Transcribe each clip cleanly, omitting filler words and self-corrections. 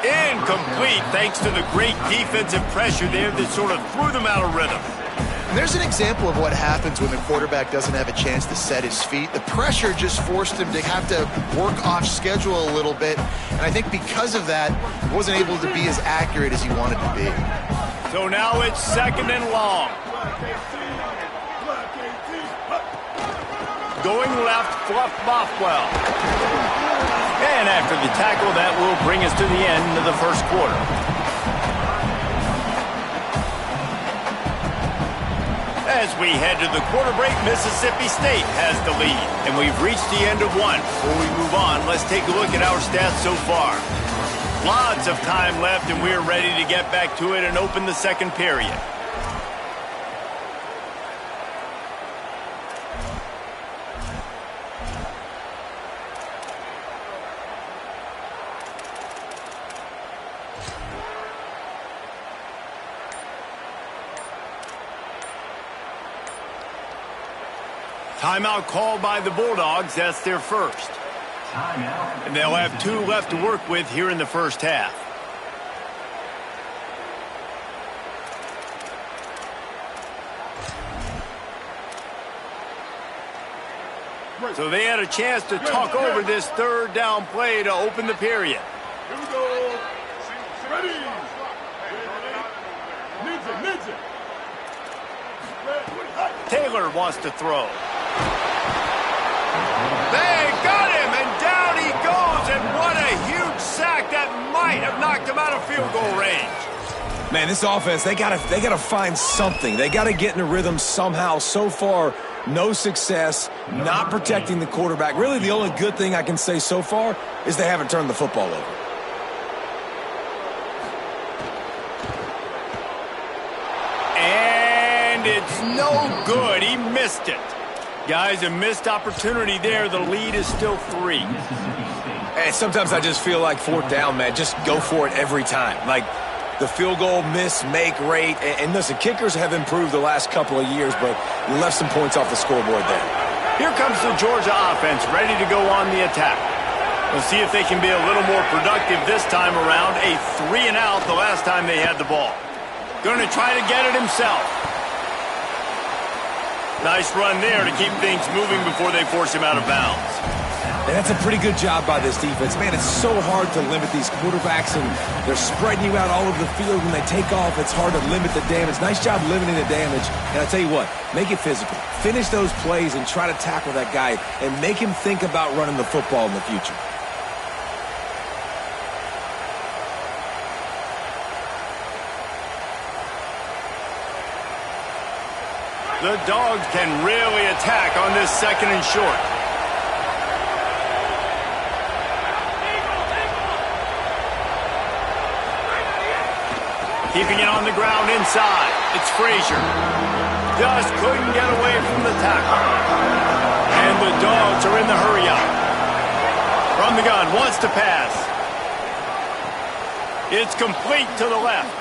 Incomplete, thanks to the great defensive pressure there that sort of threw them out of rhythm. There's an example of what happens when the quarterback doesn't have a chance to set his feet. The pressure just forced him to have to work off schedule a little bit, and I think because of that, he wasn't able to be as accurate as he wanted to be. So now it's 2nd and long. Going left, Fluff Bothwell. And after the tackle, that will bring us to the end of the first quarter. As we head to the quarter break, Mississippi State has the lead. And we've reached the end of one. Before we move on, let's take a look at our stats so far. Lots of time left, and we're ready to get back to it and open the second period. Timeout called by the Bulldogs. That's their first. And they'll have 2 left to work with here in the first half. So they had a chance to talk over this 3rd down play to open the period. Here we go. Ready. Taylor wants to throw. They got him, and down he goes, and what a huge sack that might have knocked him out of field goal range. Man, this offense, they gotta find something. They gotta get in a rhythm somehow. So far, no success, not protecting the quarterback. Really, the only good thing I can say so far is they haven't turned the football over. And it's no good. He missed it. Guys, a missed opportunity there. The lead is still 3. And sometimes I just feel like 4th down, man, just go for it every time. Like the field goal miss-make rate. And listen, kickers have improved the last couple of years, but you left some points off the scoreboard there. Here comes the Georgia offense, ready to go on the attack. We'll see if they can be a little more productive this time around. A 3-and-out the last time they had the ball. Going to try to get it himself. Nice run there to keep things moving before they force him out of bounds. And that's a pretty good job by this defense. Man, it's so hard to limit these quarterbacks, and they're spreading you out all over the field. When they take off, it's hard to limit the damage. Nice job limiting the damage. And I tell you what, make it physical. Finish those plays and try to tackle that guy and make him think about running the football in the future. The Dogs can really attack on this 2nd and short. Keeping it on the ground inside. It's Frazier. Just couldn't get away from the tackle. And the Dogs are in the hurry-up. From the gun, wants to pass. It's complete to the left.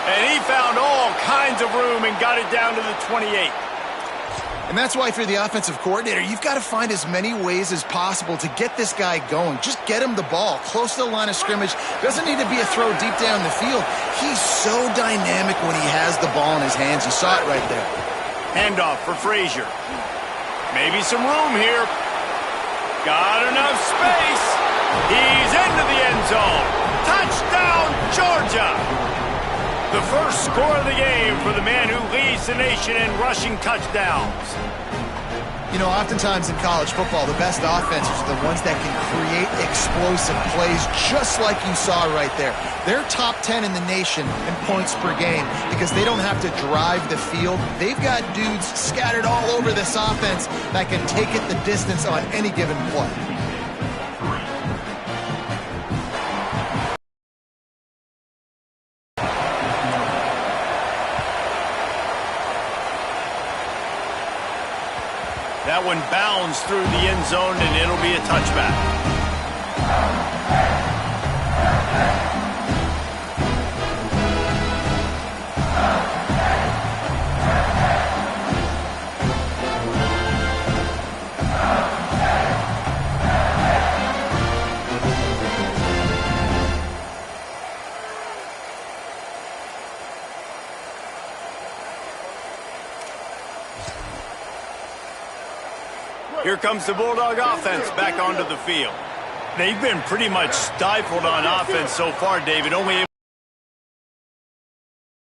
And he found all kinds of room and got it down to the 28. And that's why, if you're the offensive coordinator, you've got to find as many ways as possible to get this guy going. Just get him the ball close to the line of scrimmage. Doesn't need to be a throw deep down the field. He's so dynamic when he has the ball in his hands. You saw it right there. Handoff for Frazier. Maybe some room here. Got enough space. He's into the end zone. Touchdown, Georgia! The first score of the game for the man who leads the nation in rushing touchdowns. You know, oftentimes in college football, the best offenses are the ones that can create explosive plays, just like you saw right there. They're top 10 in the nation in points per game because they don't have to drive the field. They've got dudes scattered all over this offense that can take it the distance on any given play. That one bounds through the end zone, and it'll be a touchback. Here comes the Bulldog offense back onto the field. They've been pretty much stifled on offense so far, David, only able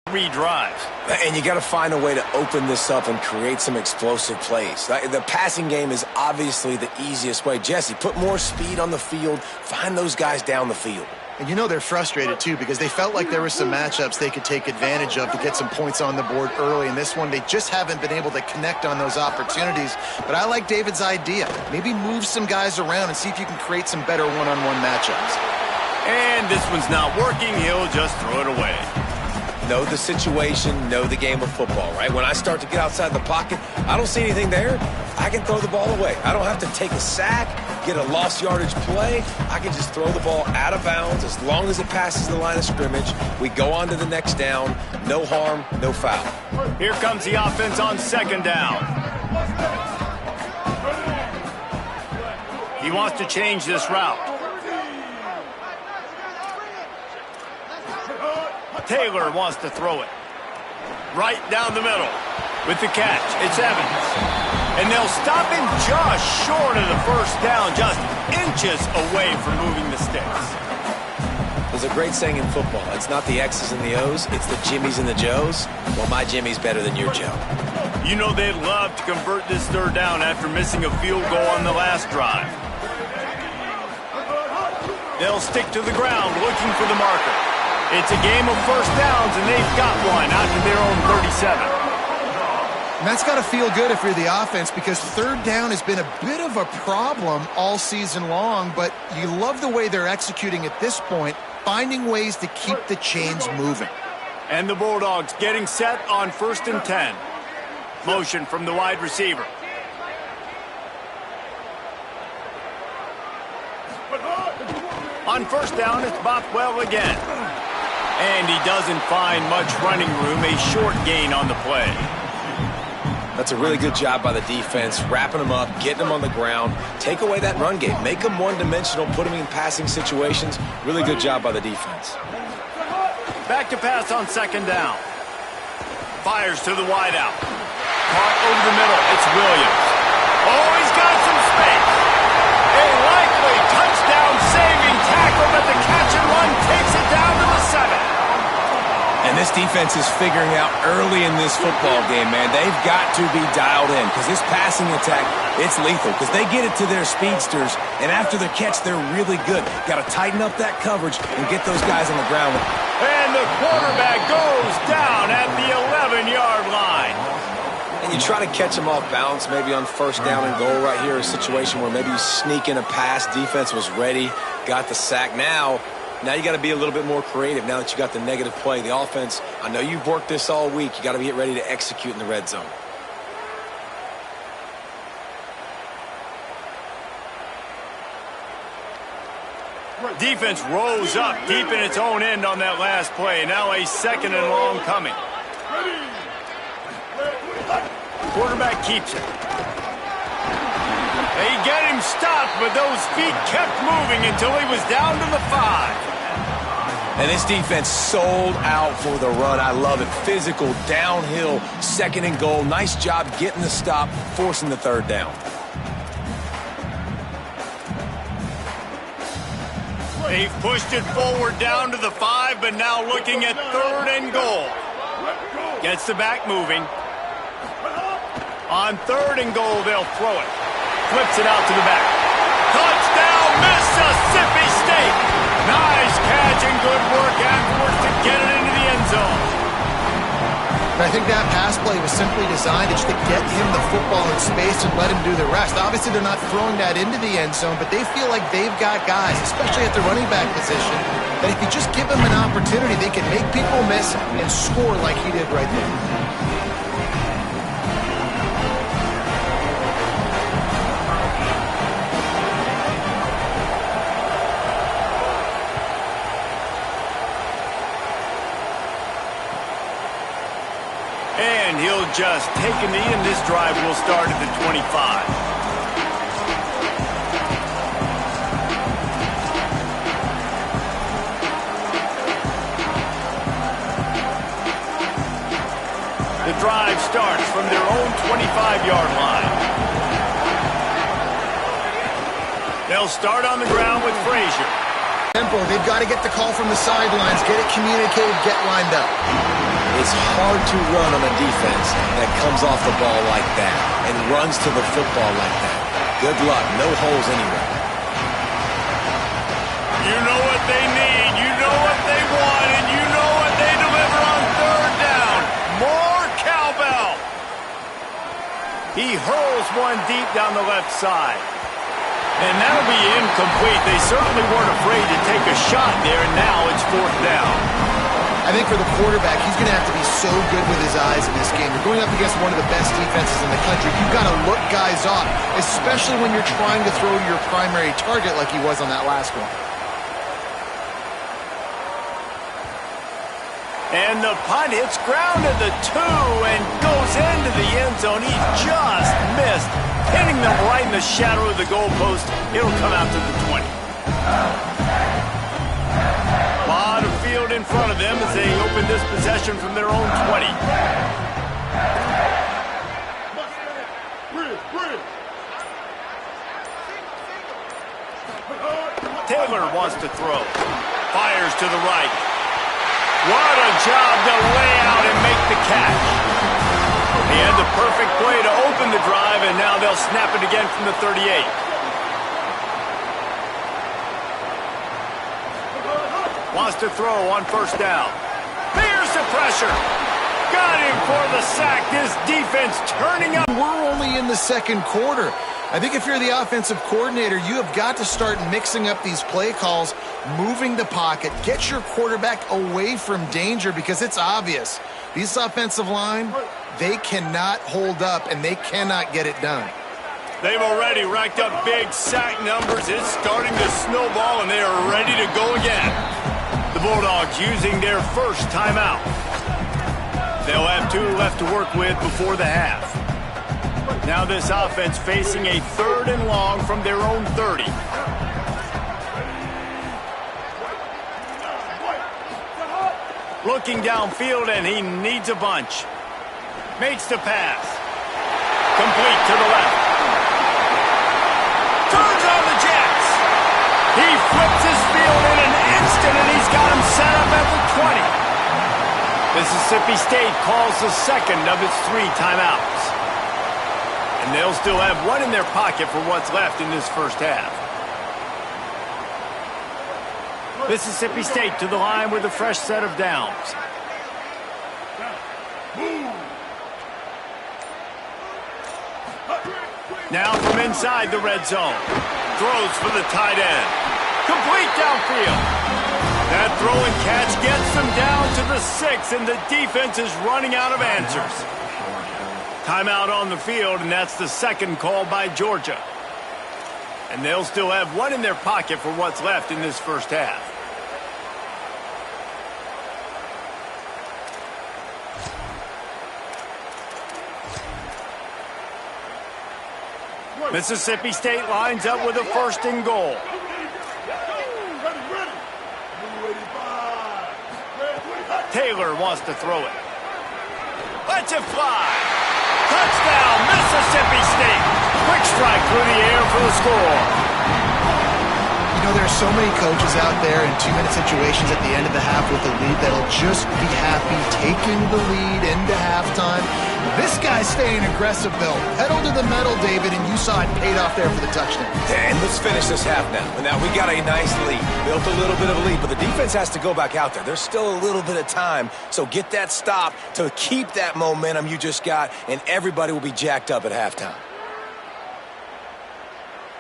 to 3 drives. And you got to find a way to open this up and create some explosive plays. The passing game is obviously the easiest way. Jesse, put more speed on the field. Find those guys down the field. And you know they're frustrated, too, because they felt like there were some matchups they could take advantage of to get some points on the board early. In this one, they just haven't been able to connect on those opportunities. But I like David's idea. Maybe move some guys around and see if you can create some better one-on-one matchups. And this one's not working. He'll just throw it away. Know the situation, know the game of football, right? When I start to get outside the pocket, I don't see anything there, I can throw the ball away. I don't have to take a sack, get a lost yardage play. I can just throw the ball out of bounds as long as it passes the line of scrimmage. We go on to the next down. No harm, no foul. Here comes the offense on 2nd down. He wants to change this route. Taylor wants to throw it. Right down the middle. With the catch, it's Evans. And they'll stop him just short of the 1st down, just inches away from moving the sticks. There's a great saying in football. It's not the X's and the O's, it's the Jimmies and the Joes. Well, my Jimmy's better than your Joe. You know they'd love to convert this 3rd down after missing a field goal on the last drive. They'll stick to the ground looking for the marker. It's a game of 1st downs, and they've got one out to their own 37. And that's got to feel good if you're the offense, because 3rd down has been a bit of a problem all season long, but you love the way they're executing at this point, finding ways to keep the chains moving. And the Bulldogs getting set on 1st and 10. Motion from the wide receiver. On 1st down, it's Bothwell again. And he doesn't find much running room, a short gain on the play. That's a really good job by the defense, wrapping them up, getting them on the ground, take away that run game, make them one-dimensional, put them in passing situations. Really good job by the defense. Back to pass on 2nd down. Fires to the wideout. Caught over the middle, it's Williams. Oh, he's got some space. A likely touchdown-saving tackle, but the catch and run takes it down to the 7. And this defense is figuring out early in this football game, man, they've got to be dialed in, because this passing attack, it's lethal, because they get it to their speedsters, and after the catch, they're really good. Got to tighten up that coverage and get those guys on the ground. And the quarterback goes down at the 11-yard line. And you try to catch them off balance, maybe on 1st down and goal right here, a situation where maybe you sneak in a pass, defense was ready, got the sack. Now you got to be a little bit more creative now that you got the negative play. The offense, I know you've worked this all week. You got to get ready to execute in the red zone. Defense rose up deep in its own end on that last play. Now a 2nd and long coming. Quarterback keeps it. They get him stopped, but those feet kept moving until he was down to the 5. And this defense sold out for the run. I love it. Physical, downhill, 2nd and goal. Nice job getting the stop, forcing the 3rd down. They've pushed it forward down to the 5, but now looking at 3rd and goal. Gets the back moving. On 3rd and goal, they'll throw it. Flips it out to the back. Touchdown, Mississippi State! Nice catch and good work afterwards to get it into the end zone. I think that pass play was simply designed just to get him the football in space and let him do the rest. Obviously, they're not throwing that into the end zone, but they feel like they've got guys, especially at the running back position, that if you just give them an opportunity, they can make people miss and score like he did right there. And he'll just take a knee, and this drive will start at the 25. The drive starts from their own 25-yard line. They'll start on the ground with Frazier. Tempo, they've got to get the call from the sidelines, get it communicated, get lined up. It's hard to run on a defense that comes off the ball like that and runs to the football like that. Good luck. No holes anywhere. You know what they need, you know what they want, and you know what they deliver on third down. More cowbell. He hurls one deep down the left side. And that'll be incomplete. They certainly weren't afraid to take a shot there, and now it's fourth down. I think for the quarterback, he's going to have to be so good with his eyes in this game. You're going up against one of the best defenses in the country. You've got to look guys off, especially when you're trying to throw to your primary target like he was on that last one. And the punt hits ground at the 2 and goes into the end zone. He just missed, hitting them right in the shadow of the goalpost. It'll come out to the 20. A lot of field in front of them as they open this possession from their own 20. Taylor wants to throw. Fires to the right. What a job to lay out and make the catch. He had the perfect play to open the drive, and now they'll snap it again from the 38. Wants to throw on first down. Here's the pressure. Got him for the sack. This defense turning up. We're only in the second quarter. I think if you're the offensive coordinator, you have got to start mixing up these play calls, moving the pocket, get your quarterback away from danger because it's obvious. These offensive line, they cannot hold up and they cannot get it done. They've already racked up big sack numbers. It's starting to snowball and they are ready to go again. The Bulldogs using their first timeout. They'll have 2 left to work with before the half. Now this offense facing a 3rd and long from their own 30. Looking downfield, and he needs a bunch. Makes the pass. Complete to the left. Turns on the Jets. He flips his field in an instant, and he's got him set up at the 20. Mississippi State calls the second of its 3 timeouts. And they'll still have 1 in their pocket for what's left in this first half. Mississippi State to the line with a fresh set of downs. Now from inside the red zone. Throws for the tight end. Complete downfield. That throw and catch gets them down to the 6, and the defense is running out of answers. Timeout on the field, and that's the second call by Georgia. And they'll still have 1 in their pocket for what's left in this first half. Mississippi State lines up with a 1st and goal. Taylor wants to throw it. Lets it fly. Touchdown, Mississippi State. Quick strike through the air for the score. You know, there's so many coaches out there in 2-minute situations at the end of the half with a lead that'll just be happy taking the lead into halftime. This guy's staying aggressive, though. Pedal to the metal, David, and you saw it paid off there for the touchdown. And let's finish this half now. And now we got a nice lead. Built a little bit of a lead, but the defense has to go back out there. There's still a little bit of time, so get that stop to keep that momentum you just got, and everybody will be jacked up at halftime.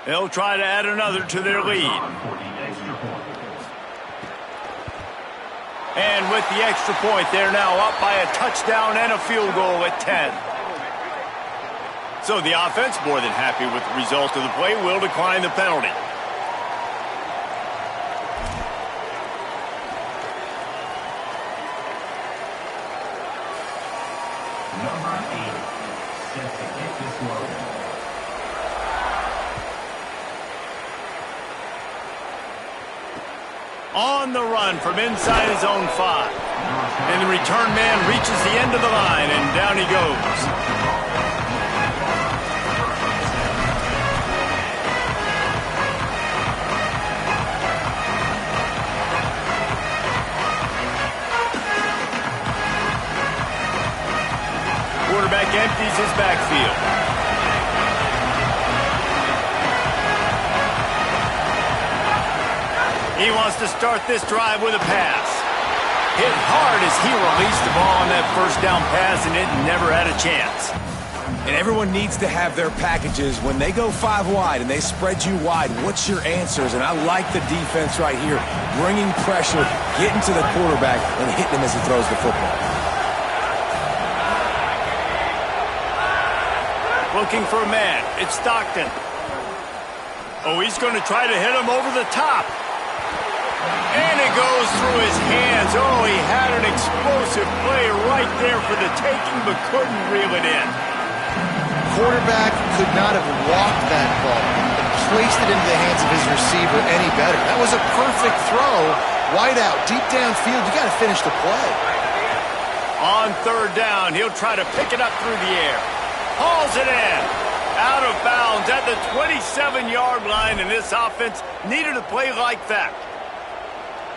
They'll try to add another to their lead. And with the extra point, they're now up by a touchdown and a field goal at 10. So the offense, more than happy with the result of the play, will decline the penalty. Number 8, set to hit this load. On the run from inside his own 5. And the return man reaches the end of the line, and down he goes. empties his backfield. He wants to start this drive with a pass. Hit hard as he released the ball on that first down pass, and it never had a chance. And everyone needs to have their packages. When they go 5 wide and they spread you wide, what's your answers? And I like the defense right here, bringing pressure, getting to the quarterback, and hitting him as he throws the football. Looking for a man. It's Stockton. Oh, he's going to try to hit him over the top. And it goes through his hands. Oh, he had an explosive play right there for the taking, but couldn't reel it in. Quarterback could not have walked that ball and placed it into the hands of his receiver any better. That was a perfect throw. Wide out, deep downfield. You got to finish the play. On third down, he'll try to pick it up through the air. Hauls it in. Out of bounds at the 27-yard line, and this offense needed a play like that.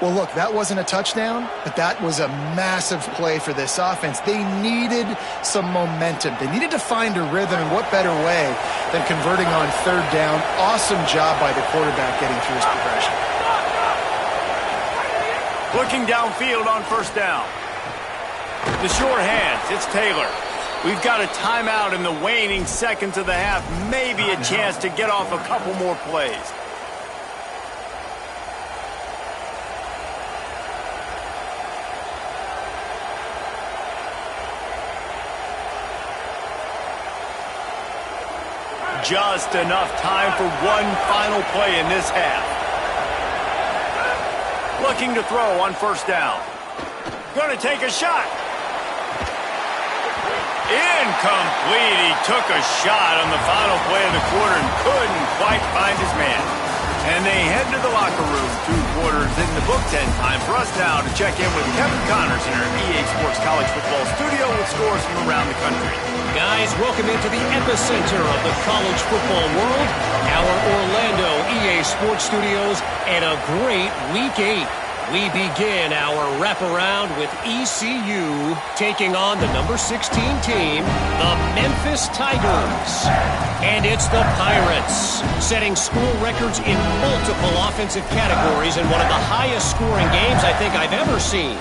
Well, look, that wasn't a touchdown, but that was a massive play for this offense. They needed some momentum. They needed to find a rhythm, and what better way than converting on third down. Awesome job by the quarterback getting through his progression. Looking downfield on first down. The short hands, it's Taylor. We've got a timeout in the waning seconds of the half. Maybe a chance to get off a couple more plays. Just enough time for one final play in this half. Looking to throw on first down. Going to take a shot. Incomplete. He took a shot on the final play of the quarter and couldn't quite find his man. And they head to the locker room. 2 quarters in the book. 10 time for us now to check in with Kevin Connors in our EA Sports College Football studio with scores from around the country. Guys, welcome into the epicenter of the college football world, our Orlando EA Sports Studios, and a great Week 8. We begin our wraparound with ECU taking on the number 16 team, the Memphis Tigers. And it's the Pirates, setting score records in multiple offensive categories in one of the highest scoring games I think I've ever seen.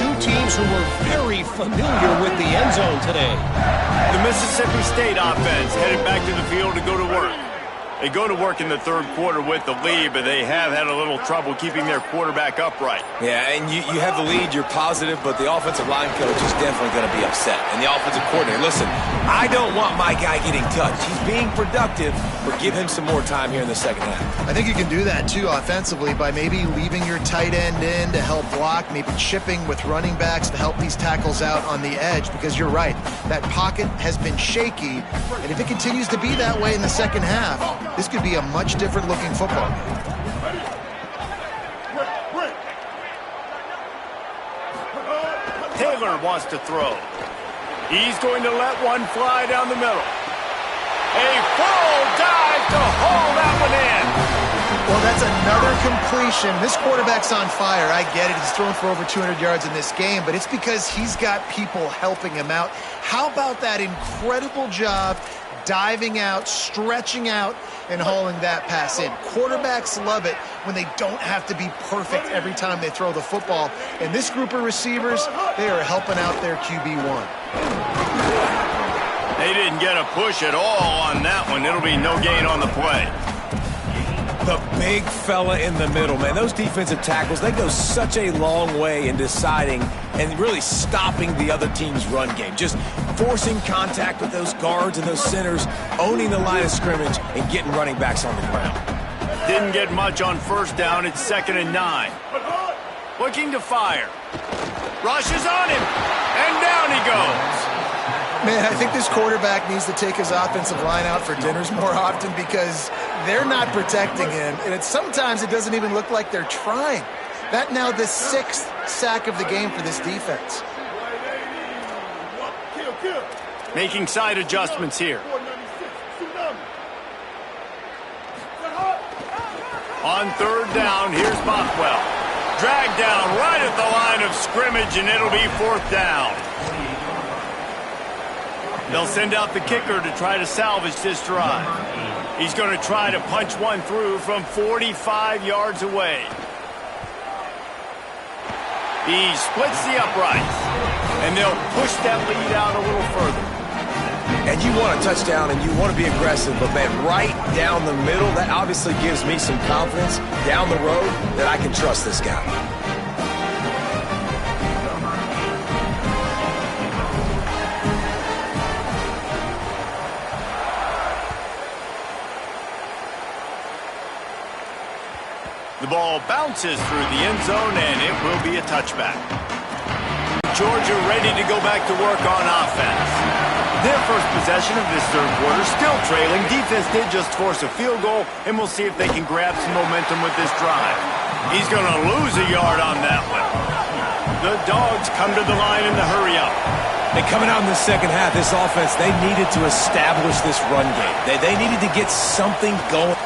2 teams who were very familiar with the end zone today. The Mississippi State offense headed back to the field to go to work. They go to work in the third quarter with the lead, but they have had a little trouble keeping their quarterback upright. Yeah, and you have the lead, you're positive, but the offensive line coach is definitely going to be upset. And the offensive coordinator, listen, I don't want my guy getting touched. He's being productive, but give him some more time here in the second half. I think you can do that, too, offensively, by maybe leaving your tight end in to help block, maybe chipping with running backs to help these tackles out on the edge, because you're right, that pocket has been shaky, and if it continues to be that way in the second half, this could be a much different looking football game. Taylor wants to throw. He's going to let one fly down the middle. A full dive to haul that one in. Well, that's another completion. This quarterback's on fire. I get it. He's thrown for over 200 yards in this game, but it's because he's got people helping him out. How about that incredible job diving out, stretching out, and hauling that pass in? Quarterbacks love it when they don't have to be perfect every time they throw the football. And this group of receivers, they are helping out their QB1. They didn't get a push at all on that one. It'll be no gain on the play. The big fella in the middle, man. Those defensive tackles, they go such a long way in deciding and really stopping the other team's run game. Just forcing contact with those guards and those centers, owning the line of scrimmage, and getting running backs on the ground. Didn't get much on first down. It's 2nd and 9. Looking to fire. Rushes on him, and down he goes. Man, I think this quarterback needs to take his offensive line out for dinners more often because they're not protecting him. And sometimes it doesn't even look like they're trying. That now the 6th sack of the game for this defense. Making side adjustments here. On third down, here's Bothwell. Dragged down right at the line of scrimmage, and it'll be 4th down. They'll send out the kicker to try to salvage this drive. He's going to try to punch one through from 45 yards away. He splits the uprights, and they'll push that lead out a little further. And you want a touchdown, and you want to be aggressive, but, man, right down the middle, that obviously gives me some confidence down the road that I can trust this guy. The ball bounces through the end zone, and it will be a touchback. Georgia ready to go back to work on offense. Their first possession of this third quarter, still trailing. Defense did just force a field goal, and we'll see if they can grab some momentum with this drive. He's going to lose a yard on that one. The Dogs come to the line in the hurry-up. And coming out in the second half, this offense, they needed to establish this run game. They needed to get something going.